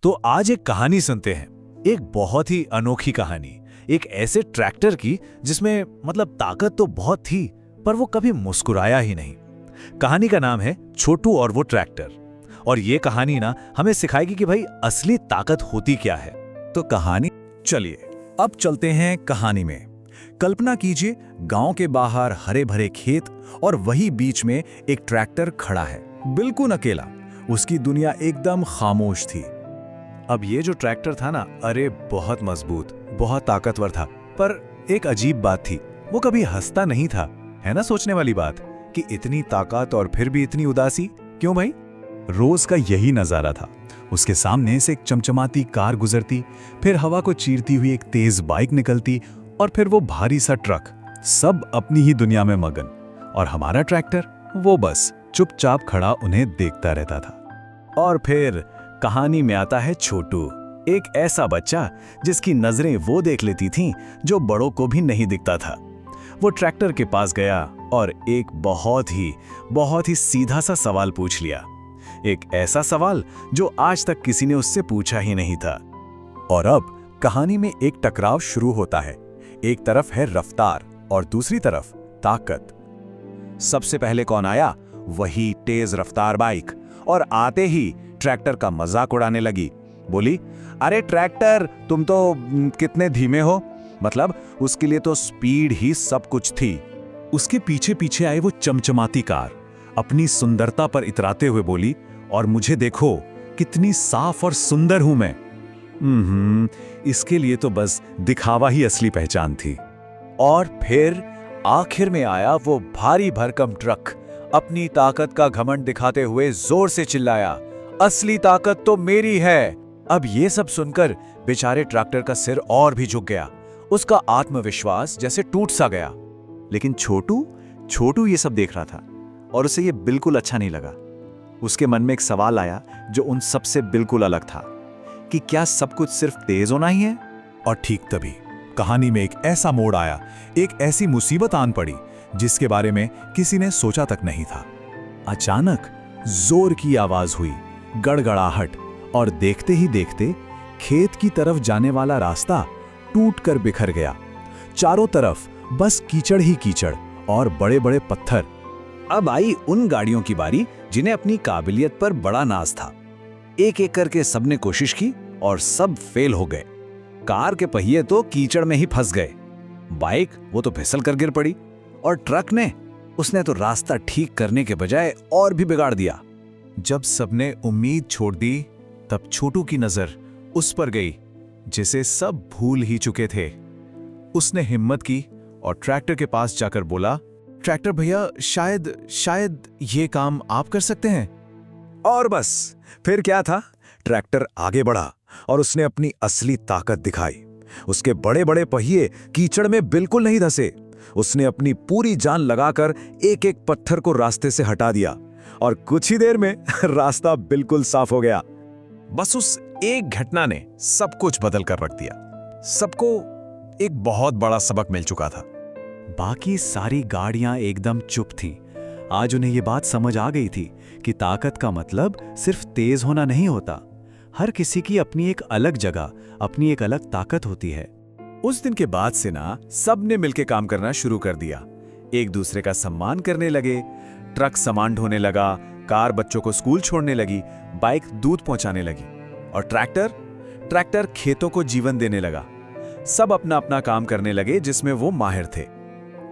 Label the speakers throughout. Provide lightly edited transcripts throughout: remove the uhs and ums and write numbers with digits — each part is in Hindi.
Speaker 1: तो आज एक कहानी सुनते हैं, एक बहुत ही अनोखी कहानी, एक ऐसे ट्रैक्टर की जिसमें मतलब ताकत तो बहुत थी पर वो कभी मुस्कुराया ही नहीं। कहानी का नाम है छोटू और वो ट्रैक्टर। और ये कहानी ना हमें सिखाएगी कि भाई असली ताकत होती क्या है।
Speaker 2: तो कहानी, चलिए अब चलते हैं कहानी में। कल्पना कीजिए, गांव के बाहर हरे भरे खेत और वही बीच में एक ट्रैक्टर खड़ा है, बिल्कुल अकेला। उसकी दुनिया एकदम खामोश थी।
Speaker 1: अब ये जो ट्रैक्टर था ना, अरे बहुत मजबूत, बहुत ताकतवर था, पर एक अजीब बात थी, वो कभी हंसता नहीं था। है ना सोचने वाली बात कि इतनी ताकत और फिर भी इतनी उदासी क्यों भाई?
Speaker 2: रोज का यही नजारा था। उसके सामने से एक चमचमाती कार गुजरती, फिर हवा को चीरती हुई एक तेज बाइक निकलती और फिर वो भारी सा ट्रक, सब अपनी ही दुनिया में मगन। और हमारा ट्रैक्टर, वो बस चुपचाप खड़ा उन्हें देखता रहता था।
Speaker 1: और फिर कहानी में आता है छोटू, एक ऐसा बच्चा जिसकी नजरें वो देख लेती थीं जो बड़ों को भी नहीं दिखता था। वो ट्रैक्टर के पास गया और एक बहुत ही सीधा सा सवाल पूछ लिया। एक ऐसा सवाल जो आज तक किसी ने उससे पूछा ही नहीं था।
Speaker 2: और अब कहानी में एक टकराव शुरू होता है। एक तरफ है रफ्तार और दूसरी तरफ ताकत। सबसे पहले कौन आया? वही तेज रफ्तार बाइक। और आते ही ट्रैक्टर का मजाक उड़ाने लगी। बोली, अरे ट्रैक्टर, तुम तो कितने धीमे हो, मतलब उसके लिए तो स्पीड ही सब कुछ थी। उसके पीछे पीछे आए वो चमचमाती कार, अपनी सुंदरता पर इतराते हुए बोली, और मुझे देखो कितनी साफ और सुंदर हूं मैं। इसके लिए तो बस दिखावा ही असली पहचान थी।
Speaker 1: और फिर आखिर में आया वो भारी भरकम ट्रक, अपनी ताकत का घमंड दिखाते हुए जोर से चिल्लाया, असली ताकत तो मेरी है। अब ये सब सुनकर बेचारे ट्रैक्टर का सिर और भी झुक गया। उसका आत्मविश्वास जैसे टूट सा गया।
Speaker 2: लेकिन छोटू ये सब देख रहा था और उसे ये बिल्कुल अच्छा नहीं लगा। उसके मन में एक सवाल आया जो उन सब से बिल्कुल अलग था, कि क्या सब कुछ सिर्फ तेज होना ही है? और ठीक तभी कहानी में एक ऐसा मोड़ आया, एक ऐसी मुसीबत आन पड़ी जिसके बारे में किसी ने सोचा तक नहीं था। अचानक जोर की आवाज हुई, गड़गड़ाहट, और देखते ही देखते खेत की तरफ जाने वाला रास्ता टूटकर बिखर गया। चारों तरफ बस कीचड़ ही कीचड़ और बड़े बड़े पत्थर।
Speaker 1: अब आई उन गाड़ियों की बारी जिन्हें अपनी काबिलियत पर बड़ा नाज था। एक एक करके सबने कोशिश की और सब फेल हो गए। कार के पहिए तो कीचड़ में ही फंस गए, बाइक वो तो फिसल कर गिर पड़ी, और ट्रक उसने तो रास्ता ठीक करने के बजाय और भी बिगाड़ दिया।
Speaker 2: जब सबने उम्मीद छोड़ दी, तब छोटू की नजर उस पर गई जिसे सब भूल ही चुके थे। उसने हिम्मत की और ट्रैक्टर के पास जाकर बोला, ट्रैक्टर भैया, शायद ये काम आप कर सकते हैं। और बस फिर क्या था, ट्रैक्टर आगे बढ़ा और उसने अपनी असली ताकत दिखाई। उसके बड़े बड़े पहिए कीचड़ में बिल्कुल नहीं धंसे। उसने अपनी पूरी जान लगाकर एक एक पत्थर को रास्ते से हटा दिया और कुछ ही देर में रास्ता बिल्कुल साफ हो गया। बस उस एक घटना ने सब कुछ बदल कर रख दिया। सबको एक बहुत बड़ा सबक मिल चुका था। बाकी सारी गाड़ियां एकदम चुप थीं। आज उन्हें यह बात समझ आ गई थी कि ताकत का मतलब सिर्फ तेज होना नहीं होता। हर किसी की अपनी एक अलग जगह, अपनी एक अलग ताकत होती है। उस दिन के बाद से ना सबने मिलकर काम करना शुरू कर दिया। एक दूसरे का सम्मान करने लगे। ट्रक सामान ढोने लगा, कार बच्चों को स्कूल छोड़ने लगी, बाइक दूध पहुंचाने लगी, और ट्रैक्टर खेतों को जीवन देने लगा। सब अपना अपना काम करने लगे जिसमें वो माहिर थे।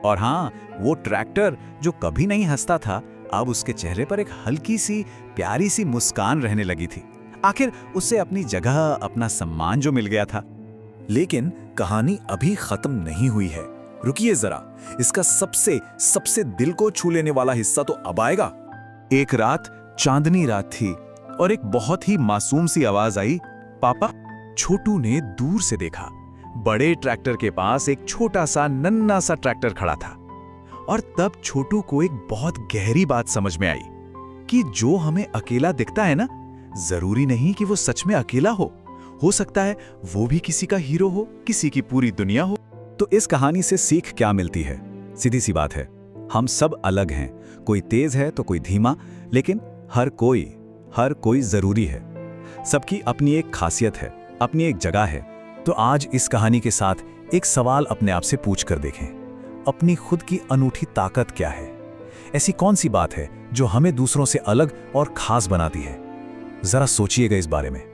Speaker 2: और हाँ, वो ट्रैक्टर जो कभी नहीं हंसता था, अब उसके चेहरे पर एक हल्की सी प्यारी सी मुस्कान रहने लगी थी। आखिर उसे अपनी जगह, अपना सम्मान जो मिल गया था। लेकिन कहानी अभी खत्म नहीं हुई है। रुकिए जरा, इसका सबसे दिल को छू लेने वाला हिस्सा तो अब आएगा। एक रात, चांदनी रात थी, और एक बहुत ही मासूम सी आवाज आई, पापा। छोटू ने दूर से देखा। बड़े ट्रैक्टर के पास एक छोटा सा नन्हा सा ट्रैक्टर खड़ा था। और तब छोटू को एक बहुत गहरी बात समझ में आई कि जो हमें अकेला दिखता है ना, जरूरी नहीं कि वो सच में अकेला हो सकता है वो भी किसी का हीरो हो, किसी की पूरी दुनिया हो। तो इस कहानी से सीख क्या मिलती है? सीधी सी बात है, हम सब अलग हैं। कोई तेज है तो कोई धीमा, लेकिन हर कोई जरूरी है।
Speaker 1: सबकी अपनी एक खासियत है, अपनी एक जगह है। तो आज इस कहानी के साथ एक सवाल अपने आप से पूछ कर देखें, अपनी खुद की अनूठी ताकत क्या है? ऐसी कौन सी बात है जो हमें दूसरों से अलग और खास बनाती है? जरा सोचिएगा इस बारे में।